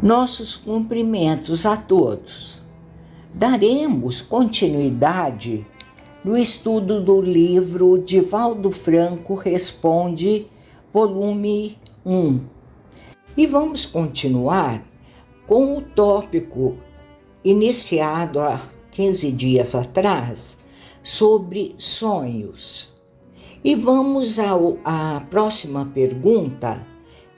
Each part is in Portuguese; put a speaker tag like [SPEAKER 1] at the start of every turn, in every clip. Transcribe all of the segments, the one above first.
[SPEAKER 1] Nossos cumprimentos a todos. Daremos continuidade no estudo do livro Divaldo Franco Responde, volume 1. E vamos continuar com o tópico iniciado há 15 dias atrás sobre sonhos. E vamos à próxima pergunta,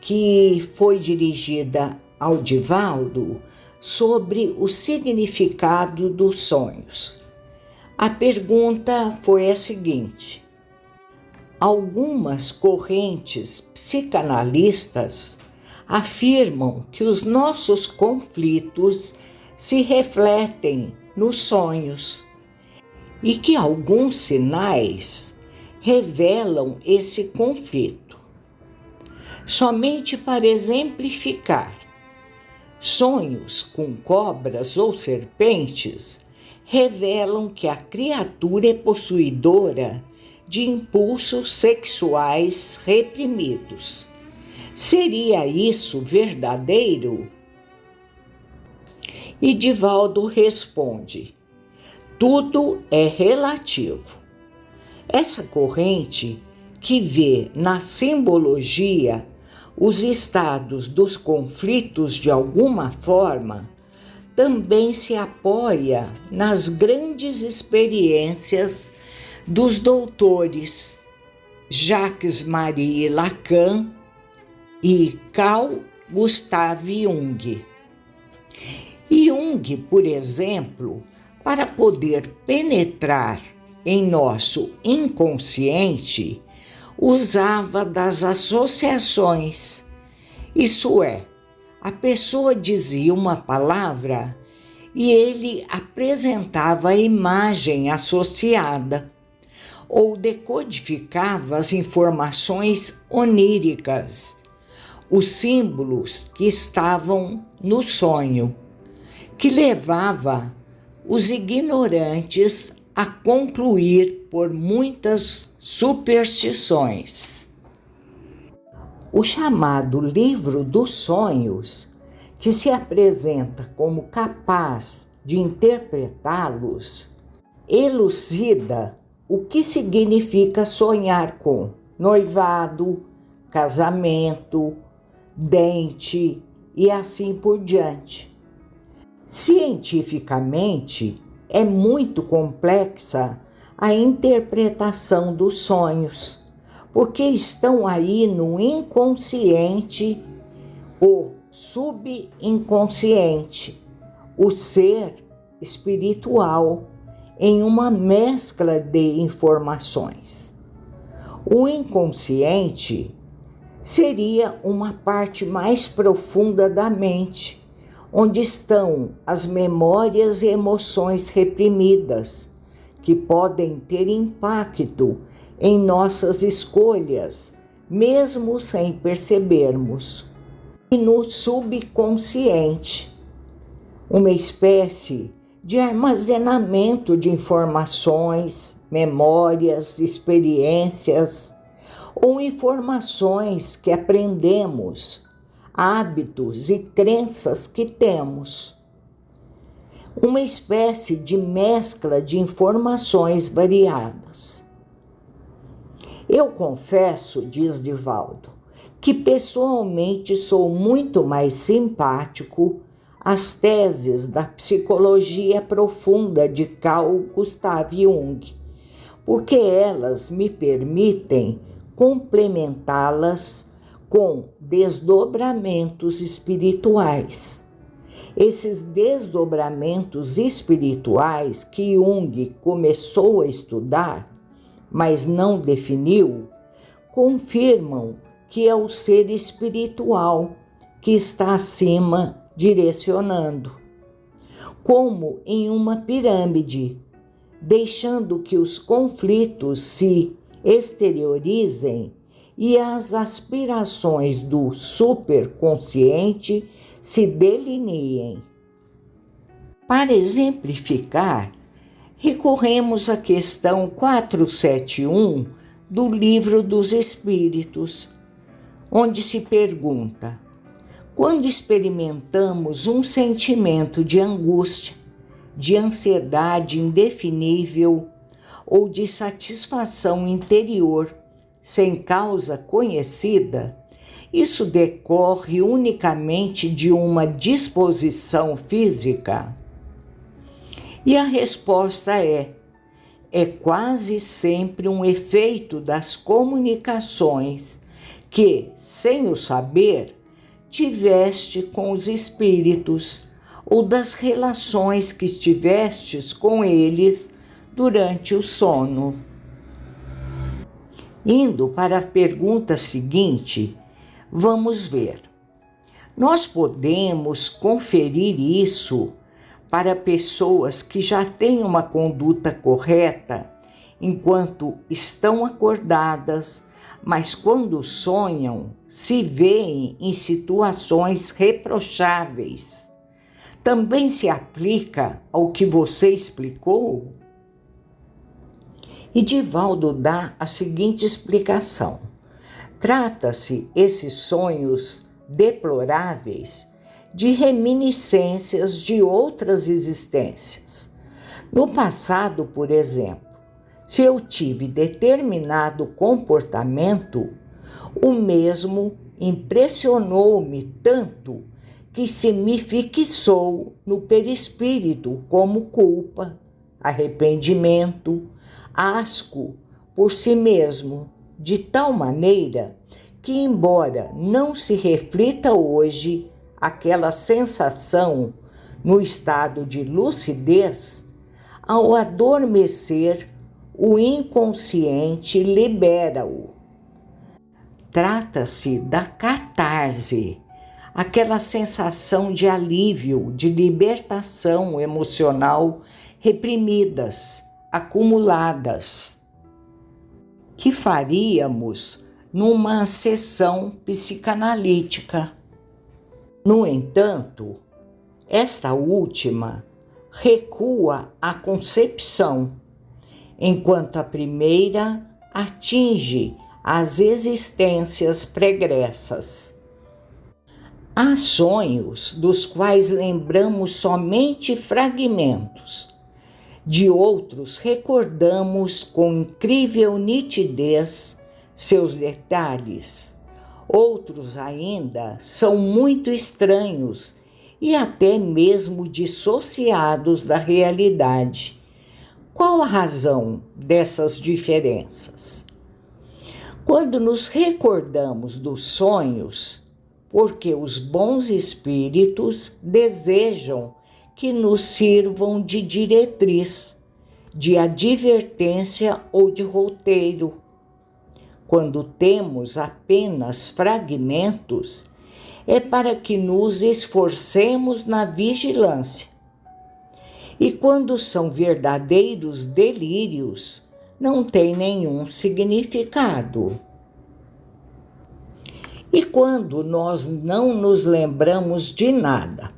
[SPEAKER 1] que foi dirigida ao Divaldo, sobre o significado dos sonhos. A pergunta foi a seguinte: algumas correntes psicanalistas afirmam que os nossos conflitos se refletem nos sonhos e que alguns sinais revelam esse conflito. Somente para exemplificar, sonhos com cobras ou serpentes revelam que a criatura é possuidora de impulsos sexuais reprimidos. Seria isso verdadeiro? E Divaldo responde: tudo é relativo. Essa corrente, que vê na simbologia os estados dos conflitos de alguma forma, também se apoia nas grandes experiências dos doutores Jacques-Marie Lacan e Carl Gustav Jung. Jung, por exemplo, para poder penetrar em nosso inconsciente, usava das associações. Isso é, a pessoa dizia uma palavra e ele apresentava a imagem associada, ou decodificava as informações oníricas, os símbolos que estavam no sonho, que levava os ignorantes a concluir por muitas superstições. O chamado Livro dos Sonhos, que se apresenta como capaz de interpretá-los, elucida o que significa sonhar com noivado, casamento, dente e assim por diante. Cientificamente, é muito complexa a interpretação dos sonhos, porque estão aí no inconsciente, o subconsciente, o ser espiritual, em uma mescla de informações. O inconsciente seria uma parte mais profunda da mente, onde estão as memórias e emoções reprimidas, que podem ter impacto em nossas escolhas, mesmo sem percebermos. E no subconsciente, uma espécie de armazenamento de informações, memórias, experiências ou informações que aprendemos, hábitos e crenças que temos. Uma espécie de mescla de informações variadas. Eu confesso, diz Divaldo, que pessoalmente sou muito mais simpático às teses da psicologia profunda de Carl Gustav Jung, porque elas me permitem complementá-las com desdobramentos espirituais. Esses desdobramentos espirituais que Jung começou a estudar, mas não definiu, confirmam que é o ser espiritual que está acima direcionando, como em uma pirâmide, deixando que os conflitos se exteriorizem e as aspirações do superconsciente se delineiem. Para exemplificar, recorremos à questão 471 do Livro dos Espíritos, onde se pergunta: Quando experimentamos um sentimento de angústia, de ansiedade indefinível ou de satisfação interior sem causa conhecida, isso decorre unicamente de uma disposição física? E a resposta é quase sempre um efeito das comunicações que, sem o saber, tiveste com os espíritos ou das relações que estivestes com eles durante o sono. Indo para a pergunta seguinte, vamos ver. Nós podemos conferir isso para pessoas que já têm uma conduta correta enquanto estão acordadas, mas quando sonham, se veem em situações reprocháveis. Também se aplica ao que você explicou? E Divaldo dá a seguinte explicação. Trata-se, esses sonhos deploráveis, de reminiscências de outras existências. No passado, por exemplo, se eu tive determinado comportamento, o mesmo impressionou-me tanto que se me fixou no perispírito como culpa, arrependimento, asco por si mesmo, de tal maneira que, embora não se reflita hoje aquela sensação no estado de lucidez, ao adormecer, o inconsciente libera-o. Trata-se da catarse, aquela sensação de alívio, de libertação emocional reprimidas, acumuladas, que faríamos numa sessão psicanalítica. No entanto, esta última recua à concepção, enquanto a primeira atinge as existências pregressas. Há sonhos dos quais lembramos somente fragmentos, de outros recordamos com incrível nitidez seus detalhes. Outros ainda são muito estranhos e até mesmo dissociados da realidade. Qual a razão dessas diferenças? Quando nos recordamos dos sonhos, porque os bons espíritos desejam que nos sirvam de diretriz, de advertência ou de roteiro. Quando temos apenas fragmentos, é para que nos esforcemos na vigilância. E quando são verdadeiros delírios, não tem nenhum significado. E quando nós não nos lembramos de nada?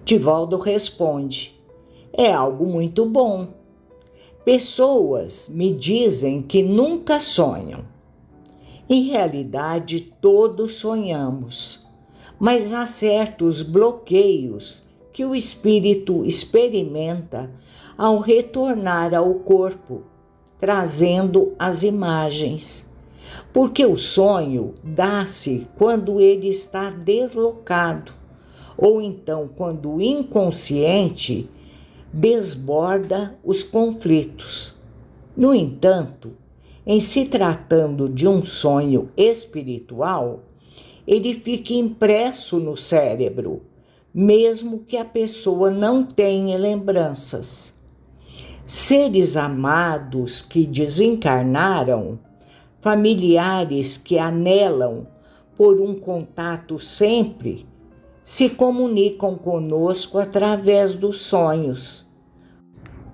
[SPEAKER 1] Divaldo responde, é algo muito bom. Pessoas me dizem que nunca sonham. Em realidade, todos sonhamos, mas há certos bloqueios que o espírito experimenta ao retornar ao corpo, trazendo as imagens. Porque o sonho dá-se quando ele está deslocado, ou então quando o inconsciente desborda os conflitos. No entanto, em se tratando de um sonho espiritual, ele fica impresso no cérebro, mesmo que a pessoa não tenha lembranças. Seres amados que desencarnaram, familiares que anelam por um contato sempre, se comunicam conosco através dos sonhos.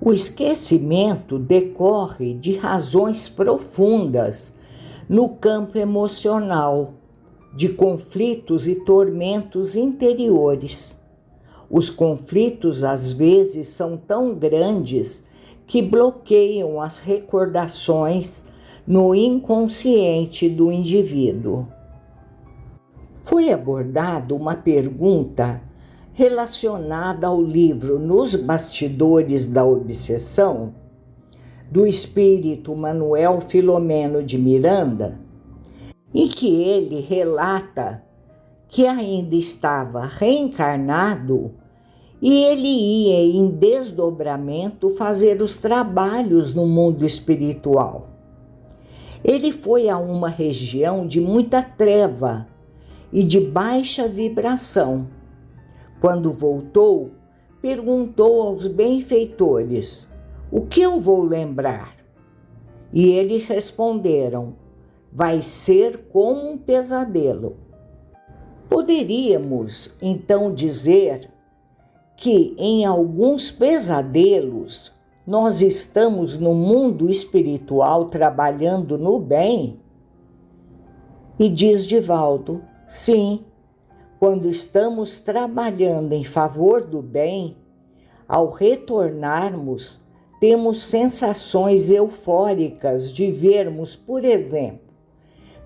[SPEAKER 1] O esquecimento decorre de razões profundas no campo emocional, de conflitos e tormentos interiores. Os conflitos, às vezes, são tão grandes que bloqueiam as recordações no inconsciente do indivíduo. Foi abordada uma pergunta relacionada ao livro Nos Bastidores da Obsessão, do espírito Manuel Filomeno de Miranda, em que ele relata que ainda estava reencarnado e ele ia em desdobramento fazer os trabalhos no mundo espiritual. Ele foi a uma região de muita treva e de baixa vibração. Quando voltou, perguntou aos benfeitores: "O que eu vou lembrar?" E eles responderam: "Vai ser como um pesadelo." Poderíamos, então, dizer que em alguns pesadelos nós estamos no mundo espiritual trabalhando no bem? E diz Divaldo: sim, quando estamos trabalhando em favor do bem, ao retornarmos, temos sensações eufóricas de vermos, por exemplo,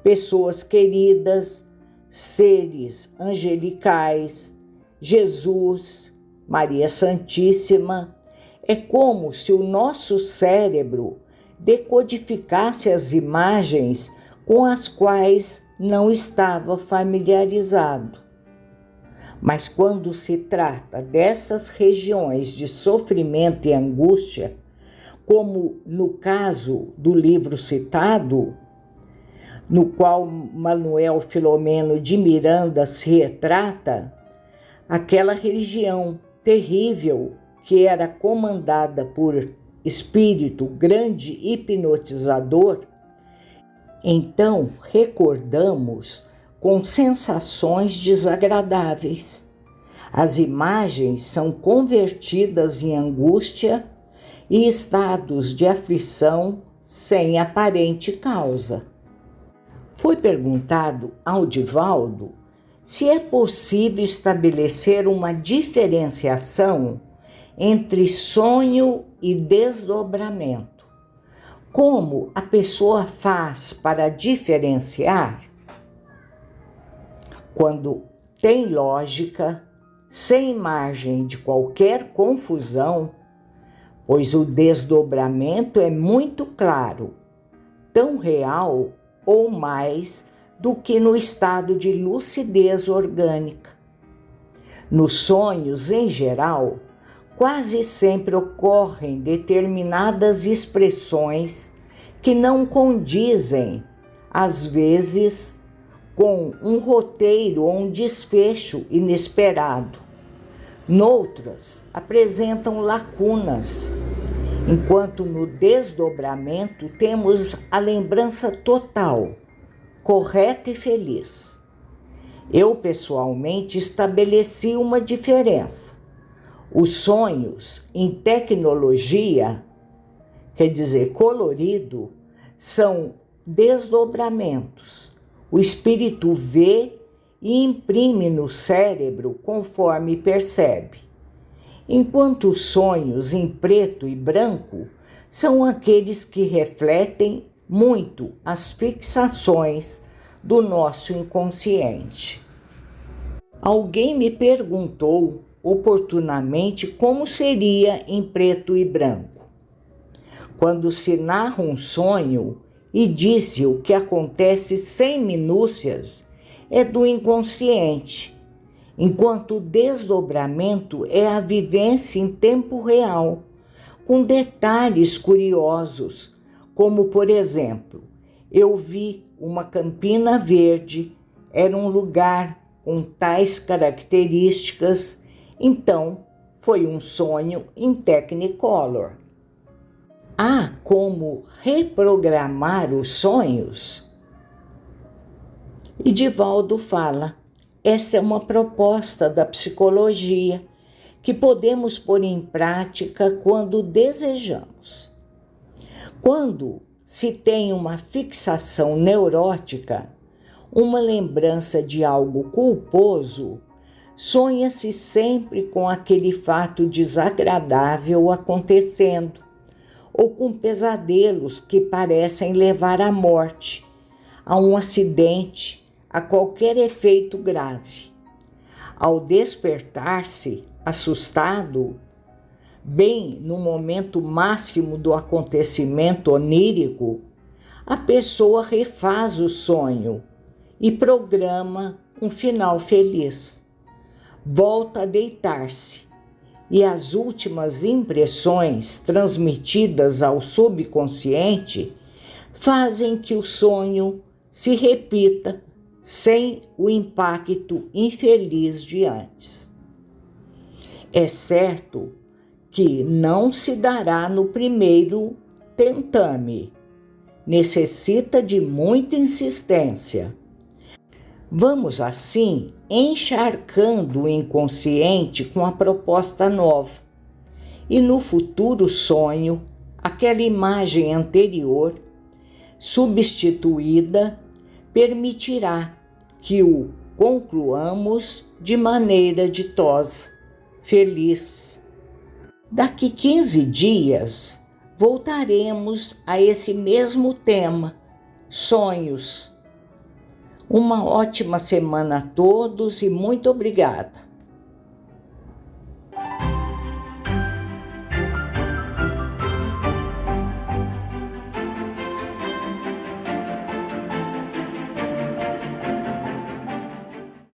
[SPEAKER 1] pessoas queridas, seres angelicais, Jesus, Maria Santíssima. É como se o nosso cérebro decodificasse as imagens com as quais não estava familiarizado. Mas quando se trata dessas regiões de sofrimento e angústia, como no caso do livro citado, no qual Manuel Filomeno de Miranda se retrata, aquela região terrível que era comandada por espírito grande hipnotizador, então recordamos com sensações desagradáveis. As imagens são convertidas em angústia e estados de aflição sem aparente causa. Foi perguntado ao Divaldo se é possível estabelecer uma diferenciação entre sonho e desdobramento. Como a pessoa faz para diferenciar? Quando tem lógica, sem margem de qualquer confusão, pois o desdobramento é muito claro, tão real ou mais do que no estado de lucidez orgânica. Nos sonhos, em geral, quase sempre ocorrem determinadas expressões que não condizem, às vezes, com um roteiro ou um desfecho inesperado. Noutras, apresentam lacunas, enquanto no desdobramento temos a lembrança total, correta e feliz. Eu, pessoalmente, estabeleci uma diferença. Os sonhos em tecnologia, quer dizer, colorido, são desdobramentos. O espírito vê e imprime no cérebro conforme percebe. Enquanto os sonhos em preto e branco são aqueles que refletem muito as fixações do nosso inconsciente. Alguém me perguntou oportunamente como seria em preto e branco. Quando se narra um sonho e disse o que acontece sem minúcias, é do inconsciente, enquanto o desdobramento é a vivência em tempo real, com detalhes curiosos, como, por exemplo, eu vi uma campina verde, era um lugar com tais características, então foi um sonho em Technicolor. Há como reprogramar os sonhos? E Divaldo fala, esta é uma proposta da psicologia que podemos pôr em prática quando desejamos. Quando se tem uma fixação neurótica, uma lembrança de algo culposo, sonha-se sempre com aquele fato desagradável acontecendo, ou com pesadelos que parecem levar à morte, a um acidente, a qualquer efeito grave. Ao despertar-se, assustado, bem no momento máximo do acontecimento onírico, a pessoa refaz o sonho e programa um final feliz. Volta a deitar-se e as últimas impressões transmitidas ao subconsciente fazem que o sonho se repita sem o impacto infeliz de antes. É certo que não se dará no primeiro tentame. Necessita de muita insistência. Vamos, assim, encharcando o inconsciente com a proposta nova. E no futuro sonho, aquela imagem anterior, substituída, permitirá que o concluamos de maneira ditosa, feliz. Daqui 15 dias, voltaremos a esse mesmo tema, sonhos. Uma ótima semana a todos e muito obrigada.